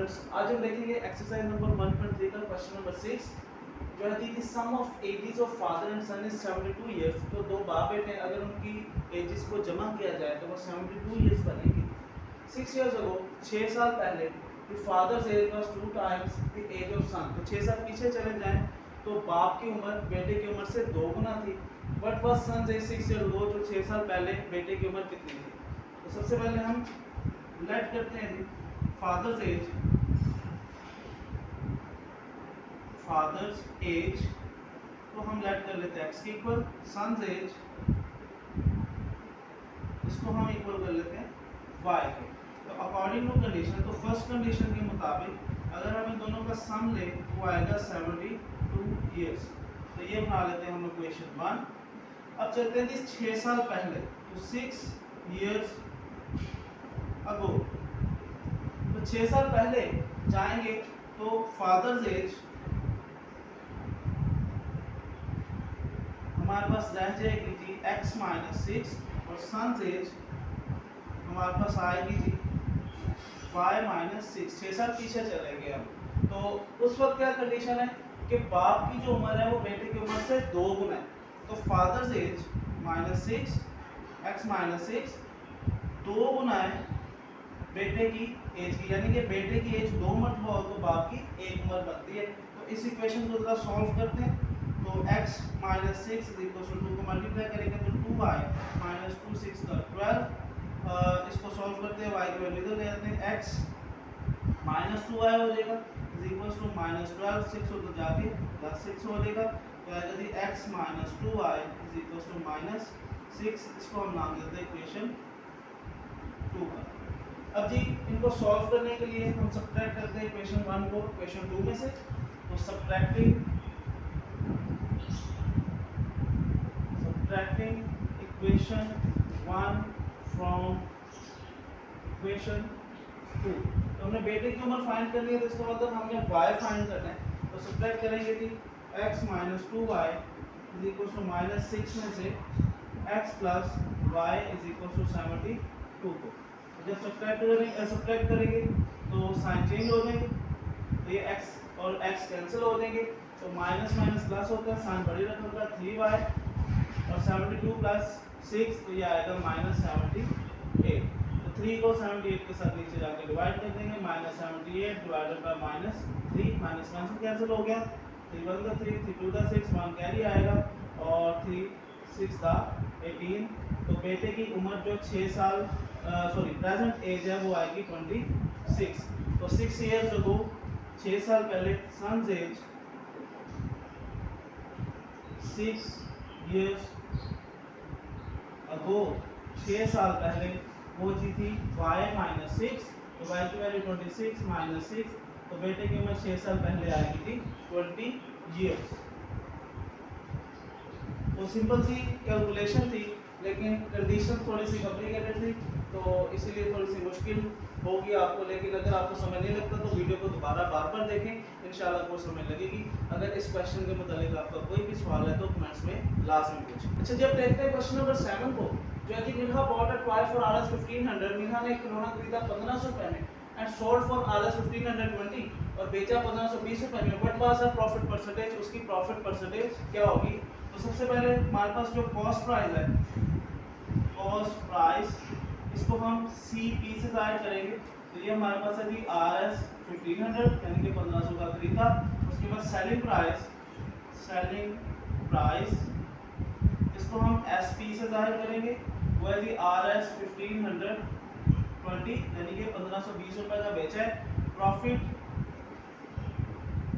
Students, आज हम देखेंगे एक्सरसाइज नंबर 1.3 का क्वेश्चन नंबर 6 जो है the sum of ages of father and son is 72 years. तो दो बाप बेटे हैं, अगर उनकी एजेस को जमा किया जाए तो वो 72 इयर्स बनेगी। 6 इयर्स अगो, 6 साल पहले, the father's age was 2 times the age of son. तो 6 साल पीछे चले जाएं तो बाप की उम्र बेटे की उम्र से 2 गुना थी। What was son's age 6 years ago, जो 6 साल पहले बेटे की उम्र कितनी थी। तो सबसे पहले हम लेट करते हैं फादर्स एज, तो हम लेट कर लेते हैं x की इक्वल, सन्स एज इसको हम इक्वल कर लेते हैं y के। तो अकॉर्डिंग टू कंडीशन, तो फर्स्ट कंडीशन के मुताबिक अगर हम इन दोनों का सम ले तो आएगा 72 इयर्स। तो ये बना लेते हैं हम इक्वेशन 1। अब चलते हैं 6 साल पहले, तो 6 इयर्स अगो, तो 6 साल पहले जाएंगे तो फादर्स एज हमारे पास रह जाएगी जी x माइनस 6 और सन्स एज हमारे पास आएगी जी y माइनस 6। 6 साल पीछे चलेंगे हम। तो उस वक्त क्या कंडीशन है कि बाप की जो उम्र है वो बेटे की उम्र से 2 गुना है। तो father's age minus 6 x minus 6 2 गुना है बेटे की एज की, यानी कि बेटे की एज 2 मरतबा हो तो बाप की 1 उम्र बनती है। तो इस इक्वेशन को जरा सॉल्व करते हैं। तो x minus 6 is equal to 2 को मल्टीप्लाई करेंगे तो 2y माइनस 2 6 का 12। इसको सॉल्व करते हैं y की वैल्यू इधर ले आते हैं, x माइनस 2y हो जाएगा इज इक्वल टू माइनस 12, 6 उधर जाके प्लस 6 हो जाएगा। तो आएगा जी x minus 2y is equal to minus 6। इसको हम नाम देते हैं इक्वेशन 2 का। अब जी इनको सॉल्व करने के लिए हम सब्ट्रैक्ट करते हैं इक्वेशन 1 को इक्वेशन 2 में से। तो सब्ट्रैक्टिंग इक्वेशन 1 फ्रॉम इक्वेशन 2। तो हमने बेटे की उम्र फाइंड करनी है, तो इसका मतलब हमने y फाइंड करना है। तो सब्ट्रैक्ट करेंगे कि x minus 2y is equal to minus 6 में से x plus y is equal to 72 को जब सब्ट्रैक्ट करेंगे तो साइन चेंज हो जाएंगे, तो ये x और x कैंसिल हो जाएंगे। तो माइनस माइनस प्लस होता है, साइन बड़ी रकम का 3y और 72 प्लस 6 तो ये आएगा माइनस 78। तो 3 को 78 के साथ नीचे जाके डिवाइड कर देंगे, minus 78 divided by minus 3, minus minus cancel हो गया, 3 1 का 3, 3 2 का 6, 1 कैरी आएगा और 3 6 का 18। तो बेटे की उम्र जो 6 साल प्रेजेंट एज है वो आएगी 26। तो 6 इयर्स अगो, 6 साल पहले सन्स एज 6 इयर्स अगो, 6 साल पहले वो जी थी y माइनस 6। तो y की वैल्यू 26 माइनस 6, तो बेटे की उम्र 6 साल पहले आएगी थी 20 इयर्स। तो सिंपल सी कैलकुलेशन थी, लेकिन कंडीशन थोड़ी सी कॉम्प्लिकेटेड थी, तो इसीलिए थोड़ी सी मुश्किल होगी आपको। लेकिन अगर आपको समझ नहीं लगता तो वीडियो को दोबारा बार देखें, इंशाल्लाह आपको समझ लगेगी। अगर इस क्वेश्चन के मुताबिक आपका कोई भी सवाल है तो कमेंट्स में लाजमी पूछें। अच्छा, जब देखते हैं क्वेश्चन नंबर 7 को, जो है कि Minha bought a toy for Rs 1500। Minha ने एक खिलौना खरीदा 1500 रुपए में एंड सोल्ड फॉर Rs 1520 और बेचा 1520 रुपए में। What was her profit percentage, उसकी प्रॉफिट परसेंटेज क्या होगी। तो सबसे पहले हमारे पास जो कॉस्ट प्राइस है, कॉस्ट प्राइस इसको हम CP से जाहिर करेंगे। तो ये हमारे पास है जी Rs 1500 यानी कि 1500 का खरीदा। उसके बाद सेलिंग प्राइस इसको हम SP से जाहिर करेंगे, वो है जी Rs 1520 यानी कि 1520 रुपए का बेचा है।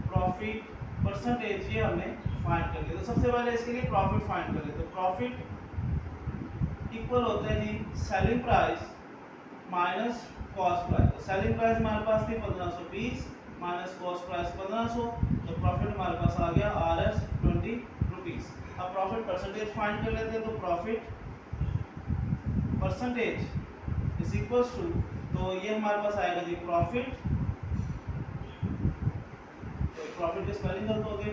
प्रॉफिट परसेंटेज ये हमने फाइंड कर लिया। तो सबसे पहले इसके लिए प्रॉफिट फाइंड कर लेते हैं। तो प्रॉफिट इक्वल होता है जी selling price minus cost price. तो सेलिंग प्राइस हमारे पास थी 1520 माइनस कॉस्ट प्राइस 1500, तो प्रॉफिट हमारे पास आ गया Rs 20 रुपीस। अब प्रॉफिट परसेंटेज फाइंड कर लेते हैं। तो profit percentage is equal to, तो ये हमारे पास आएगा जी प्रॉफिट की स्पेलिंग कर दोगे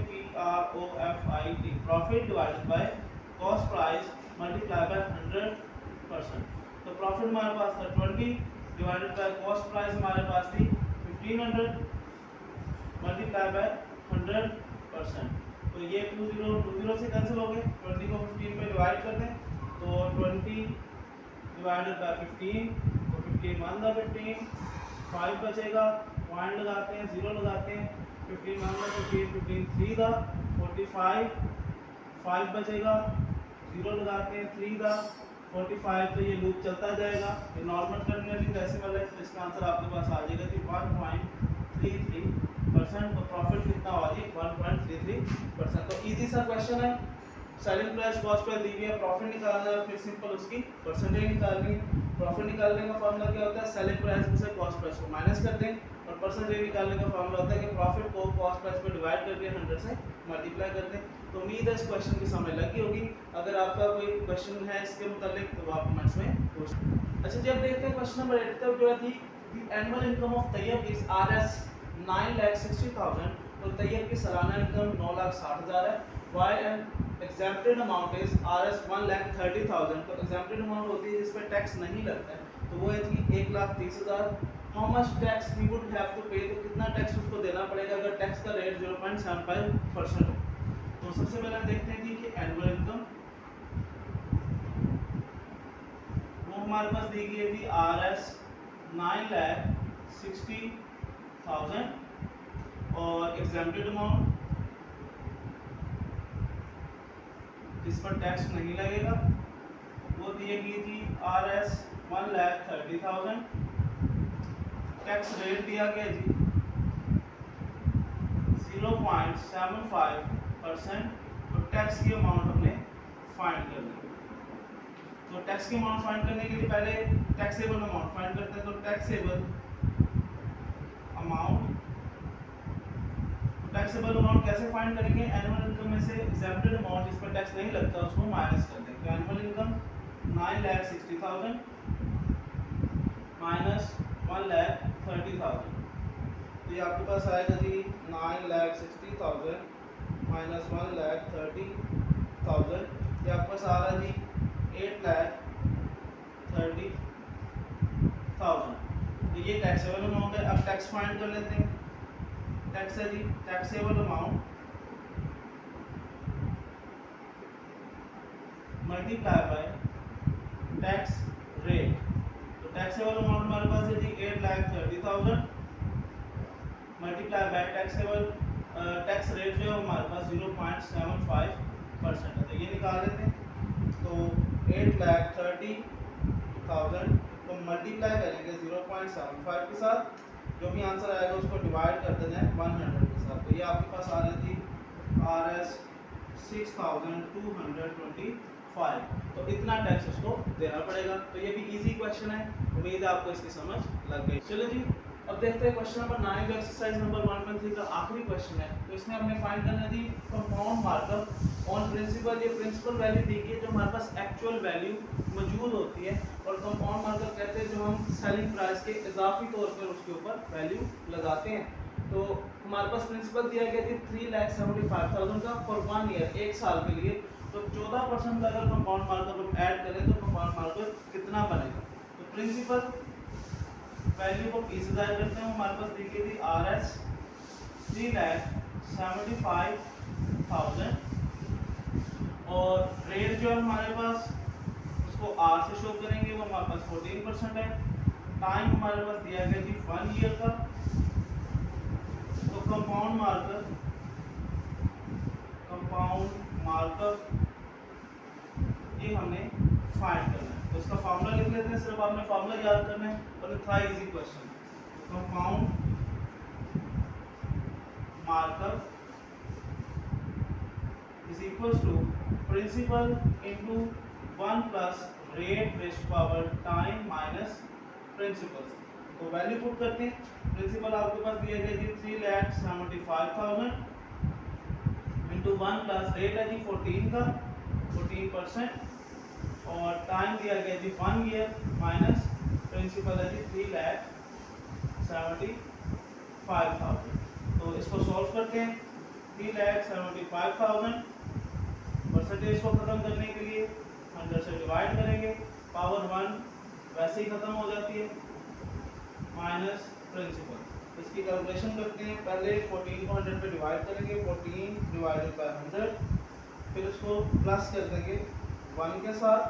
PROFIT, profit divided by cost price multiply by 100%। तो प्रॉफिट हमारे पास था 20 डिवाइडेड बाय कॉस्ट प्राइस हमारे पास थी 1500 मल्टीप्लाई बाय 100%। तो ये 20 से कैंसिल हो गए, 20 को 15 पे डिवाइड कर दें तो 20 डिवाइडेड बाय 15, तो 15 1 दा 15, 5 बचेगा, पॉइंट लगाते हैं, 0 लगाते हैं, 15 1 दा 15, 15 3 दा 45, 5 बचेगा, 0 लगाते हैं, 3 दा 45। तो ये लूप चलता जाएगा, ये नॉर्मल टर्मिनल डेसिमल है, तो इसका आंसर आपके पास आ जाएगा कि 1.33%। तो प्रॉफिट कितना हुआ जी, 1.33%। तो इजी सा क्वेश्चन है, सेलिंग प्राइस कॉस्ट प्राइस दी हुई है, प्रॉफिट निकालना है, फिर सिंपल उसकी परसेंटेज निकालनी है। प्रॉफिट निकालने का फॉर्मूला क्या होता है, सेलिंग प्राइस में से कॉस्ट प्राइस को माइनस कर दें, और परसेंटेज निकालने का फॉर्मूला होता है कि प्रॉफिट को कॉस्ट प्राइस पे डिवाइड करके 100 से मल्टीप्लाई कर दें। तो उम्मीद है इस क्वेश्चन की समझ लगी होगी। अगर आपका कोई क्वेश्चन है इसके मुताबिक तो आप कमेंट्स में पूछ। अच्छा जी, अब देखते हैं क्वेश्चन नंबर 8 तक, जो थी the annual income of Tayyab is RS 9,60,000। तो तैयब की सालाना इनकम 9,60,000 है, while an exempted amount is RS 1,30,000। तो exempted amount होती है जिस पे टैक्स नहीं लगता है, तो वो है जी 1,30,000। How much tax he would have to pay, तो कितना टैक्स उसको देना पड़ेगा अगर टैक्स का रेट 0.75% हो। तो सबसे पहले हम देखते हैं जी कि एनुअल इनकम वो हमारे पास दी गई है जी RS 9,60,000, और एग्जेम्प्टेड अमाउंट जिस पर टैक्स नहीं लगेगा वो दिएगी जी RS 1,30,000। टैक्स रेट दिया गया जी 0.75%। तो टैक्स की अमाउंट हमने फाइंड करनी है। तो टैक्स की अमाउंट फाइंड करने के लिए पहले टैक्सेबल अमाउंट फाइंड करते हैं। तो टैक्सेबल अमाउंट कैसे फाइंड करेंगे, एनुअल इनकम में से एग्जेम्प्टेड अमाउंट जिस पर टैक्स नहीं लगता उसको माइनस कर देंगे। तो एनुअल इनकम 9,60,000 माइनस 1,30,000, तो ये आपके पास आएगा जी 9,60,000 माइनस 1,30,000, ये आपके पास आ रहा है जी 8,30,000। तो ये टैक्सेबल अमाउंट है। अब टैक्स फाइंड कर लेते हैं। टैक्स है जी taxable amount multiply by tax rate. तो टैक्सेबल अमाउंट हमारे पास है जी 8,30,000 multiply by taxable tax rate जो है हमारे पास 0.75% है। तो ये निकाल लेते हैं। तो 8,30,000 को मल्टीप्लाई करेंगे 0.75 के साथ, जो भी आंसर आएगा उसको डिवाइड कर देना है 100 के साथ। तो ये आपके पास आ रही थी RS 6,225। तो इतना टैक्स उसको देना पड़ेगा। तो ये भी इजी क्वेश्चन है, उम्मीद है आपको इसकी समझ लग गई। चलो जी, अब देखते हैं क्वेश्चन नंबर 9 जो एक्सरसाइज नंबर 1.3 का आखिरी क्वेश्चन है। तो इसमें हमने फाइंड करना है जी कंपाउंड मार्कअप ऑन प्रिंसिपल। ये प्रिंसिपल वैल्यू दी गई है जो हमारे पास एक्चुअल वैल्यू मौजूद होती है, और कंपाउंड मार्कअप कहते हैं जो हम सेलिंग प्राइस के इजाफी तौर पर उसके ऊपर वैल्यू लगाते हैं। तो हमारे पास प्रिंसिपल दिया गया थी 3,75,000 का फॉर 1 ईयर, 1 साल के लिए। तो 14% अगर कंपाउंड मार्कअप हम ऐड करें तो कंपाउंड मार्कअप कितना बनेगा। तो प्रिंसिपल वैल्यू को 20,000 करते हैं, हमारे पास दी गई थी RS 3,75,000, और रेट जो है हमारे पास उसको R से शो करेंगे, वो हमारे पास 14% है। टाइम हमारे पास दिया गया जी 1 ईयर का। तो कंपाउंड मार्कअप ये हमने फाइंड करना है। तो इसका फार्मूला लिख लेते हैं, सिर्फ आपने फार्मूला याद करना है और था easy question. Compound markup is equals to principal into 1 plus rate raised power time minus principal. तो वैल्यू पुट करते हैं। प्रिंसिपल आपके पास दिया गया जी 3,75,000 इंटू 1 प्लस रेट है जी 14 का 14%, और टाइम दिया गया जी 1 ईयर माइनस प्रिंसिपल है जी 3,75,000। तो इसको सॉल्व करते हैं। 3,75,000 परसेंटेज को खत्म करने के लिए 100 से डिवाइड करेंगे, पावर 1 वैसे ही खत्म हो जाती है, माइनस प्रिंसिपल। तो इसकी कैलकुलेशन करते हैं। पहले 14 को 100 पे डिवाइड करेंगे, 14 डिवाइडेड बाय 100, फिर उसको प्लस कर देंगे 1 के साथ,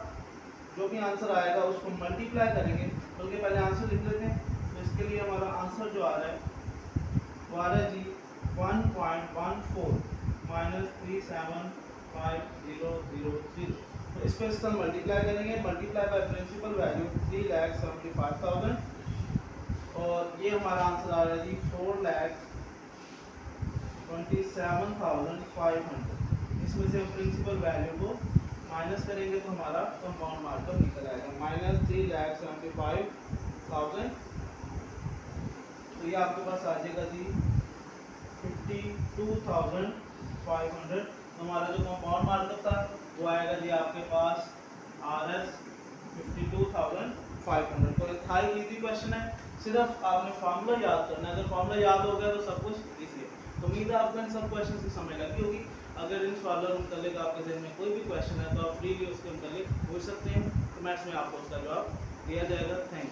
जो भी आंसर आएगा उसको मल्टीप्लाई करेंगे। बल्कि पहले आंसर लिख लेते हैं। तो इसके लिए हमारा आंसर जो आ रहा है वो आ रहा है जी 1.14 माइनस 375,000। तो इसको इस तरह मल्टीप्लाई करेंगे, मल्टीप्लाई बाय प्रिंसिपल वैल्यू 3,75,000, और ये हमारा आंसर आ रहा है जी 4,27,500। इसमें से हम प्रिंसिपल वैल्यू को माइनस करेंगे तो हमारा कंपाउंड मार्कर निकल आएगा माइनस 3,75,000। तो ये आपके पास आ जाएगा जी 52,500। तो हमारा जो कंपाउंड मार्कर था वो आएगा जी आपके पास RS 52,500। तो एक हाई इजी क्वेश्चन है, सिर्फ आपने फार्मूला याद करना है। अगर फार्मूला याद हो गया तो सब कुछ इजी है। तो उम्मीद है आपको इन सब क्वेश्चन की समझ लगी होगी। अगर इन सवालों के मुतालिक आपके जहन में कोई भी क्वेश्चन है तो आप फ्रीली उसके मुतालिक पूछ सकते हैं, कमेंट्स में आपको उसका जवाब दिया जाएगा। Thank you.